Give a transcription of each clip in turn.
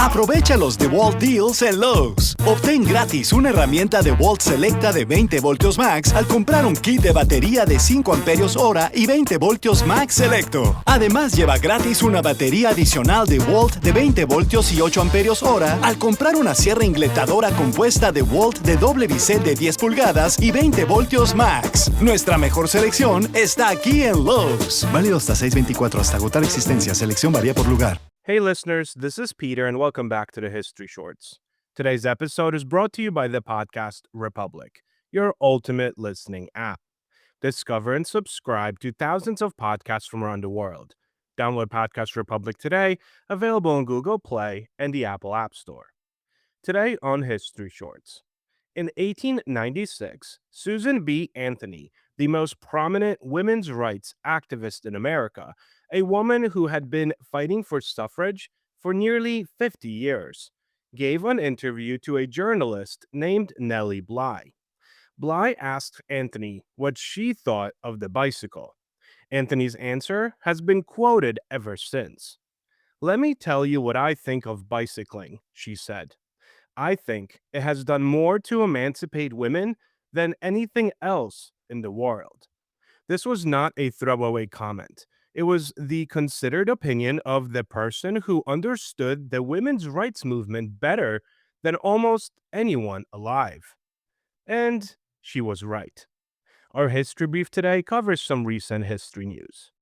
Aprovecha los DeWalt Deals en Lowe's. Obtén gratis una herramienta DeWalt Selecta de 20 voltios max al comprar un kit de batería de 5 amperios hora y 20 voltios max selecto. Además, lleva gratis una batería adicional DeWalt de 20 voltios y 8 amperios hora al comprar una sierra ingletadora compuesta DeWalt de doble bisel de 10 pulgadas y 20 voltios max. Nuestra mejor selección está aquí en Lowe's. Válido hasta 6/24 hasta agotar existencia. Selección varía por lugar. Hey listeners, this is Peter and welcome back to the History Shorts. Today's episode is brought to you by the podcast Republic, your ultimate listening app. Discover and subscribe to thousands of podcasts from around the world. Download Podcast Republic today, available on Google Play and the Apple App Store. Today on History Shorts. In 1896, Susan B. Anthony, the most prominent women's rights activist in America, a woman who had been fighting for suffrage for nearly 50 years, gave an interview to a journalist named Nellie Bly. Bly asked Anthony what she thought of the bicycle. Anthony's answer has been quoted ever since. "Let me tell you what I think of bicycling," she said. "I think it has done more to emancipate women than anything else in the world." This was not a throwaway comment. It was the considered opinion of the person who understood the women's rights movement better than almost anyone alive. And she was right. Our history brief today covers some recent history news.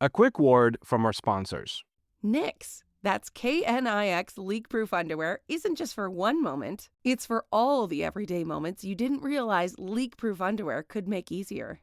A quick word from our sponsors. Knix, that's Knix leak-proof underwear, isn't just for one moment. It's for all the everyday moments you didn't realize leak-proof underwear could make easier.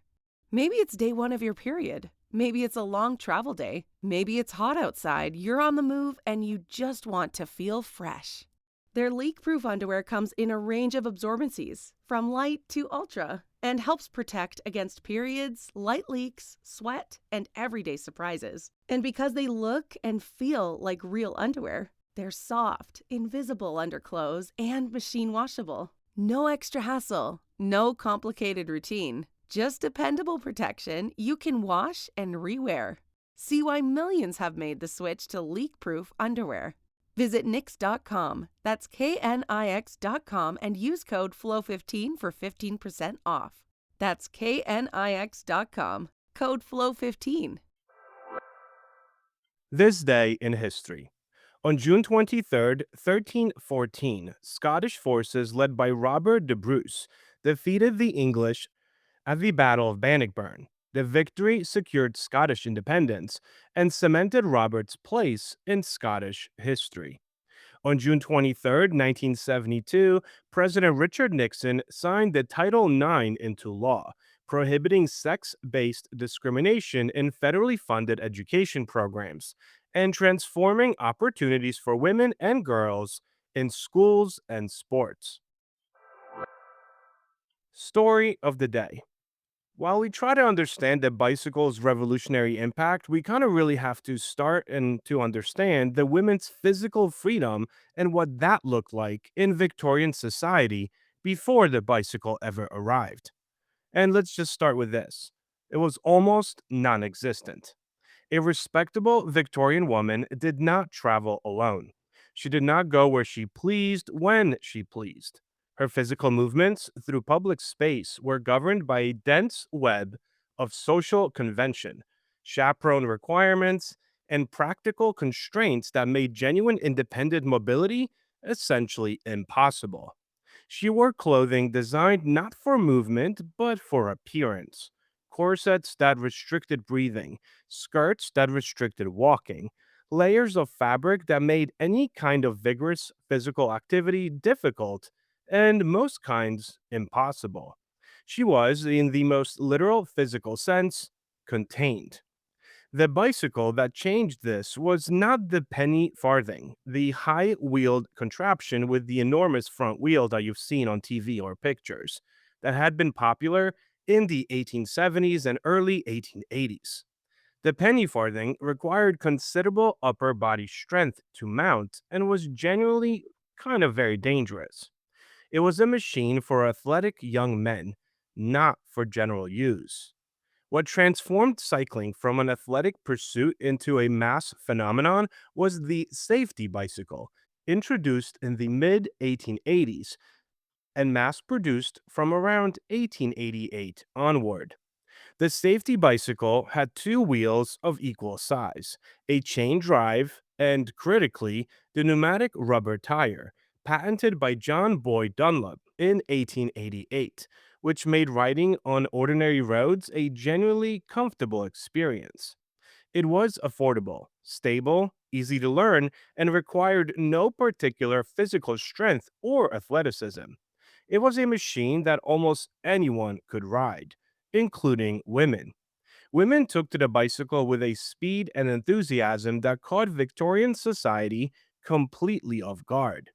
Maybe it's day one of your period. Maybe it's a long travel day. Maybe it's hot outside, you're on the move, and you just want to feel fresh. Their leak-proof underwear comes in a range of absorbencies, from light to ultra, and helps protect against periods, light leaks, sweat, and everyday surprises. And because they look and feel like real underwear, they're soft, invisible underclothes, and machine washable. No extra hassle, no complicated routine, just dependable protection you can wash and rewear. See why millions have made the switch to leak-proof underwear. Visit Knix.com, that's KNIX.com, and use code FLOW15 for 15% off. That's KNIX.com, code FLOW15. This day in history. On June 23, 1314, Scottish forces led by Robert de Bruce defeated the English at the Battle of Bannockburn. The victory secured Scottish independence and cemented Robert's place in Scottish history. On June 23, 1972, President Richard Nixon signed the Title IX into law, prohibiting sex-based discrimination in federally funded education programs and transforming opportunities for women and girls in schools and sports. Story of the day. While we try to understand the bicycle's revolutionary impact, we kind of really have to start and to understand the women's physical freedom and what that looked like in Victorian society before the bicycle ever arrived. And let's just start with this. It was almost non-existent. A respectable Victorian woman did not travel alone. She did not go where she pleased when she pleased. Her physical movements through public space were governed by a dense web of social convention, chaperone requirements, and practical constraints that made genuine independent mobility essentially impossible. She wore clothing designed not for movement, but for appearance. Corsets that restricted breathing, skirts that restricted walking, layers of fabric that made any kind of vigorous physical activity difficult, and most kinds impossible. She was, in the most literal physical sense, contained. The bicycle that changed this was not the penny farthing, the high-wheeled contraption with the enormous front wheel that you've seen on TV or pictures, that had been popular in the 1870s and early 1880s. The penny farthing required considerable upper body strength to mount and was genuinely kind of very dangerous. It was a machine for athletic young men, not for general use. What transformed cycling from an athletic pursuit into a mass phenomenon was the safety bicycle, introduced in the mid 1880s and mass produced from around 1888 onward. The safety bicycle had two wheels of equal size, a chain drive, and critically, the pneumatic rubber tire, patented by John Boyd Dunlop in 1888, which made riding on ordinary roads a genuinely comfortable experience. It was affordable, stable, easy to learn, and required no particular physical strength or athleticism. It was a machine that almost anyone could ride, including women. Women took to the bicycle with a speed and enthusiasm that caught Victorian society completely off guard.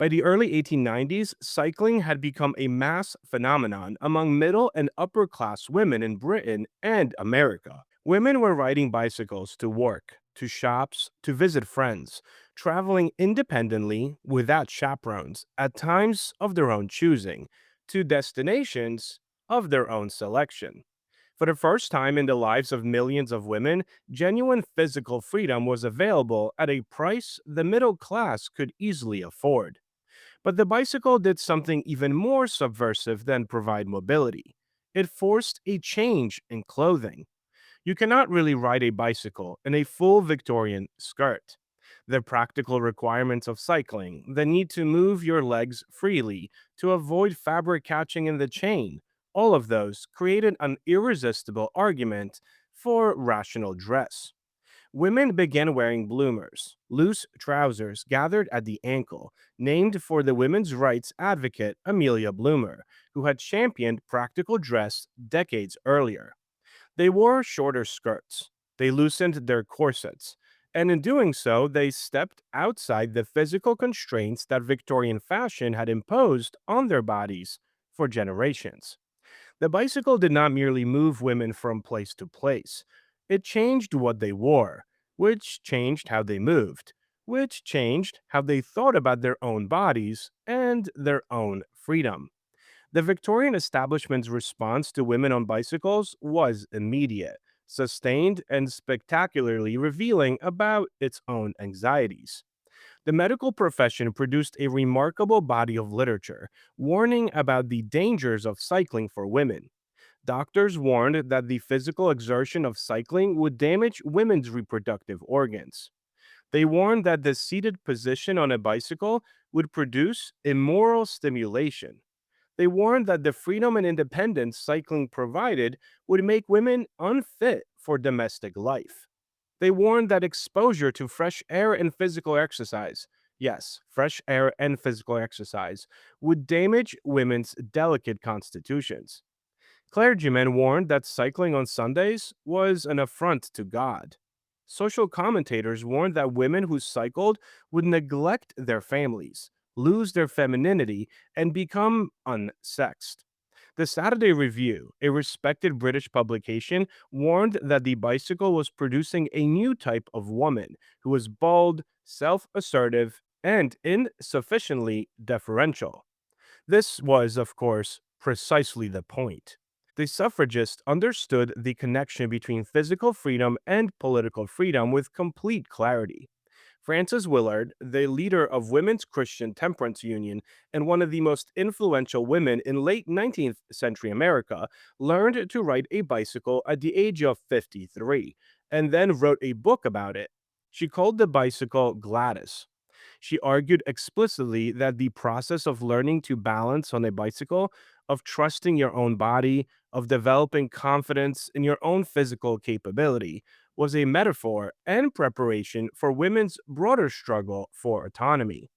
By the early 1890s, cycling had become a mass phenomenon among middle and upper class women in Britain and America. Women were riding bicycles to work, to shops, to visit friends, traveling independently without chaperones at times of their own choosing, to destinations of their own selection. For the first time in the lives of millions of women, genuine physical freedom was available at a price the middle class could easily afford. But the bicycle did something even more subversive than provide mobility. It forced a change in clothing. You cannot really ride a bicycle in a full Victorian skirt. The practical requirements of cycling, the need to move your legs freely to avoid fabric catching in the chain, all of those created an irresistible argument for rational dress. Women began wearing bloomers, loose trousers gathered at the ankle, named for the women's rights advocate Amelia Bloomer, who had championed practical dress decades earlier. They wore shorter skirts, they loosened their corsets, and in doing so, they stepped outside the physical constraints that Victorian fashion had imposed on their bodies for generations. The bicycle did not merely move women from place to place, it changed what they wore, which changed how they moved, which changed how they thought about their own bodies and their own freedom. The Victorian establishment's response to women on bicycles was immediate, sustained, and spectacularly revealing about its own anxieties. The medical profession produced a remarkable body of literature warning about the dangers of cycling for women. Doctors warned that the physical exertion of cycling would damage women's reproductive organs. They warned that the seated position on a bicycle would produce immoral stimulation. They warned that the freedom and independence cycling provided would make women unfit for domestic life. They warned that exposure to fresh air and physical exercise, yes, fresh air and physical exercise, would damage women's delicate constitutions. Clergymen warned that cycling on Sundays was an affront to God. Social commentators warned that women who cycled would neglect their families, lose their femininity, and become unsexed. The Saturday Review, a respected British publication, warned that the bicycle was producing a new type of woman who was bald, self assertive, and insufficiently deferential. This was, of course, precisely the point. The suffragists understood the connection between physical freedom and political freedom with complete clarity. Frances Willard, the leader of Women's Christian Temperance Union and one of the most influential women in late 19th century America, learned to ride a bicycle at the age of 53 and then wrote a book about it. She called the bicycle Gladys. She argued explicitly that the process of learning to balance on a bicycle, of trusting your own body, of developing confidence in your own physical capability, was a metaphor and preparation for women's broader struggle for autonomy.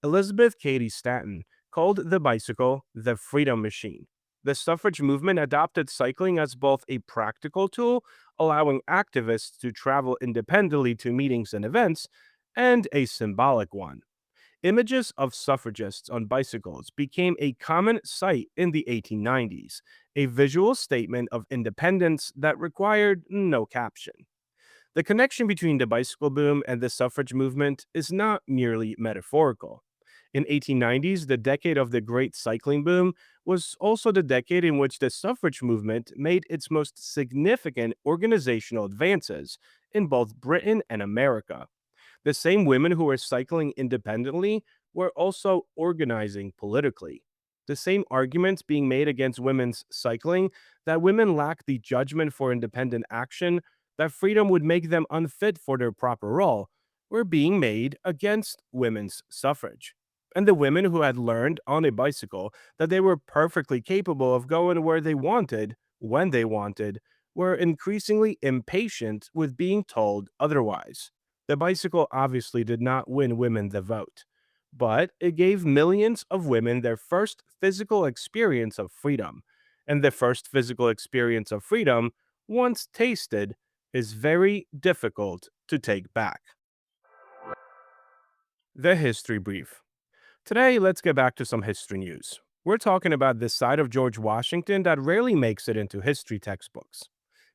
Elizabeth Cady Stanton called the bicycle the freedom machine. The suffrage movement adopted cycling as both a practical tool, allowing activists to travel independently to meetings and events, and a symbolic one. Images of suffragists on bicycles became a common sight in the 1890s, a visual statement of independence that required no caption. The connection between the bicycle boom and the suffrage movement is not merely metaphorical. In 1890s, the decade of the great cycling boom, was also the decade in which the suffrage movement made its most significant organizational advances in both Britain and America. The same women who were cycling independently were also organizing politically. The same arguments being made against women's cycling, that women lack the judgment for independent action, that freedom would make them unfit for their proper role, were being made against women's suffrage. And the women who had learned on a bicycle that they were perfectly capable of going where they wanted, when they wanted, were increasingly impatient with being told otherwise. The bicycle obviously did not win women the vote, but it gave millions of women their first physical experience of freedom. And the first physical experience of freedom, once tasted, is very difficult to take back. The History Brief. Today, let's get back to some history news. We're talking about this side of George Washington that rarely makes it into history textbooks.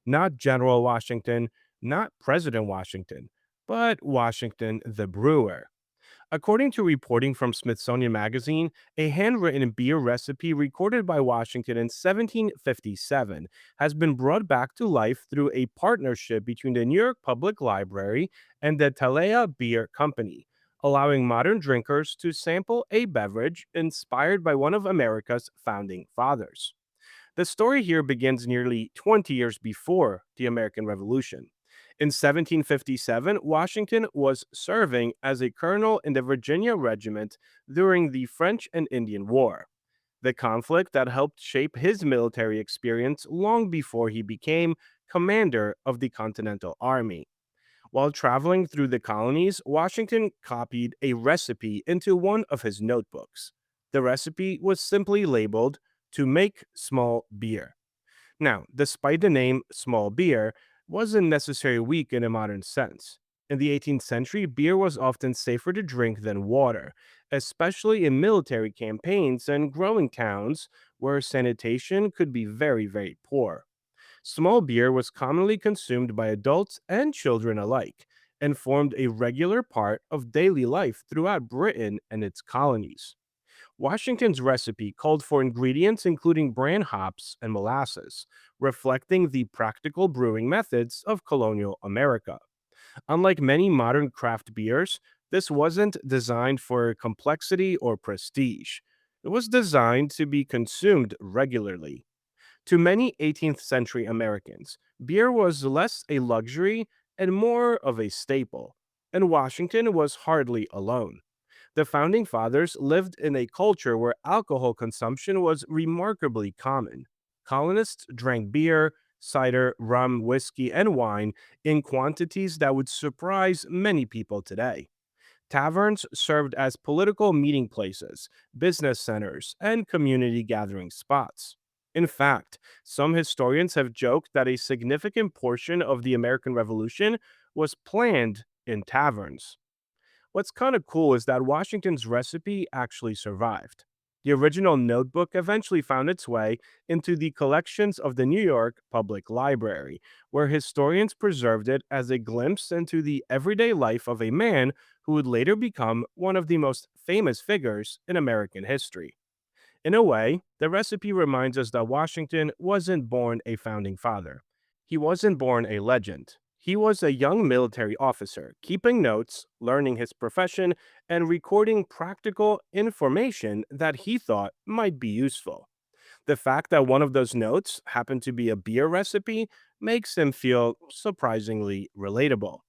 Not General Washington, not President Washington, but Washington the Brewer. According to reporting from Smithsonian Magazine, a handwritten beer recipe recorded by Washington in 1757 has been brought back to life through a partnership between the New York Public Library and the Talea Beer Company, allowing modern drinkers to sample a beverage inspired by one of America's founding fathers. The story here begins nearly 20 years before the American Revolution. In 1757, Washington was serving as a colonel in the Virginia Regiment during the French and Indian War, the conflict that helped shape his military experience long before he became commander of the Continental Army. While traveling through the colonies, Washington copied a recipe into one of his notebooks. The recipe was simply labeled to make small beer. Now, despite the name small beer, wasn't necessarily weak in a modern sense. In the 18th century, beer was often safer to drink than water, especially in military campaigns and growing towns where sanitation could be very, very poor. Small beer was commonly consumed by adults and children alike, and formed a regular part of daily life throughout Britain and its colonies. Washington's recipe called for ingredients including bran hops and molasses, reflecting the practical brewing methods of colonial America. Unlike many modern craft beers, this wasn't designed for complexity or prestige. It was designed to be consumed regularly. To many 18th century Americans, beer was less a luxury and more of a staple, and Washington was hardly alone. The founding fathers lived in a culture where alcohol consumption was remarkably common. Colonists drank beer, cider, rum, whiskey, and wine in quantities that would surprise many people today. Taverns served as political meeting places, business centers, and community gathering spots. In fact, some historians have joked that a significant portion of the American Revolution was planned in taverns. What's kind of cool is that Washington's recipe actually survived. The original notebook eventually found its way into the collections of the New York Public Library, where historians preserved it as a glimpse into the everyday life of a man who would later become one of the most famous figures in American history. In a way, the recipe reminds us that Washington wasn't born a founding father. He wasn't born a legend. He was a young military officer, keeping notes, learning his profession, and recording practical information that he thought might be useful. The fact that one of those notes happened to be a beer recipe makes him feel surprisingly relatable.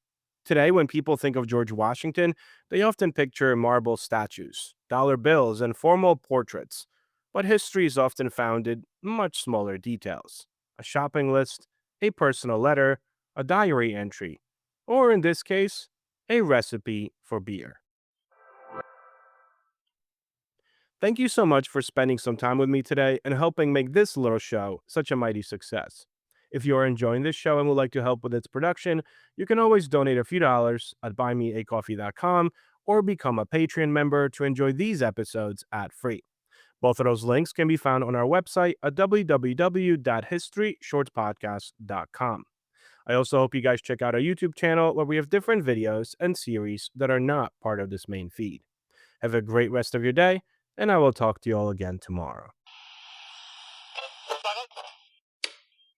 Today, when people think of George Washington, they often picture marble statues, dollar bills, and formal portraits. But history is often found in much smaller details: a shopping list, a personal letter, a diary entry, or in this case, a recipe for beer. Thank you so much for spending some time with me today and helping make this little show such a mighty success. If you are enjoying this show and would like to help with its production, you can always donate a few dollars at buymeacoffee.com or become a Patreon member to enjoy these episodes ad free. Both of those links can be found on our website at www.historyshortspodcast.com. I also hope you guys check out our YouTube channel where we have different videos and series that are not part of this main feed. Have a great rest of your day, and I will talk to you all again tomorrow.